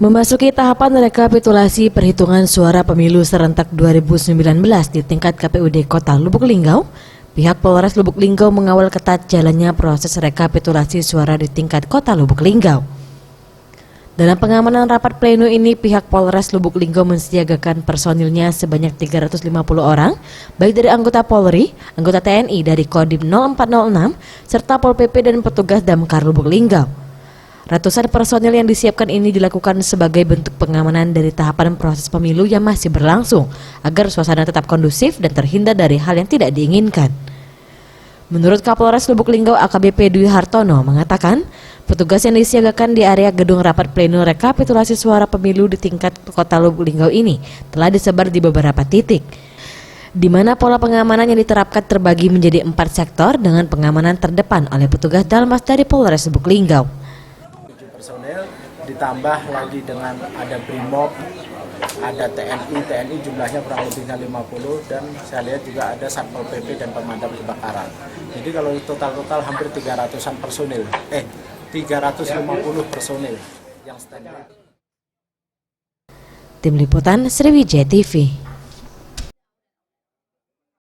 Memasuki tahapan rekapitulasi perhitungan suara pemilu serentak 2019 di tingkat KPUD Kota Lubuk Linggau, pihak Polres Lubuk Linggau mengawal ketat jalannya proses rekapitulasi suara di tingkat Kota Lubuk Linggau. Dalam pengamanan rapat pleno ini, pihak Polres Lubuk Linggau mensiagakan personilnya sebanyak 350 orang, baik dari anggota Polri, anggota TNI dari Kodim 0406, serta Pol PP dan petugas Damkar Lubuk Linggau. Ratusan personil yang disiapkan ini dilakukan sebagai bentuk pengamanan dari tahapan proses pemilu yang masih berlangsung, agar suasana tetap kondusif dan terhindar dari hal yang tidak diinginkan. Menurut Kapolres Lubuk Linggau AKBP Dwi Hartono mengatakan, petugas yang disiagakan di area gedung rapat pleno rekapitulasi suara pemilu di tingkat Kota Lubuk Linggau ini telah disebar di beberapa titik, di mana pola pengamanan yang diterapkan terbagi menjadi 4 sektor dengan pengamanan terdepan oleh petugas Dalmas dari Polres Lubuk Linggau. Personel ditambah lagi dengan ada Brimob, ada TNI jumlahnya kurang lebihnya 50, dan saya lihat juga ada Satpol PP dan pemadam kebakaran. Jadi kalau total hampir 300-an personil, 350 personil yang standby. Tim Liputan Sriwijaya TV.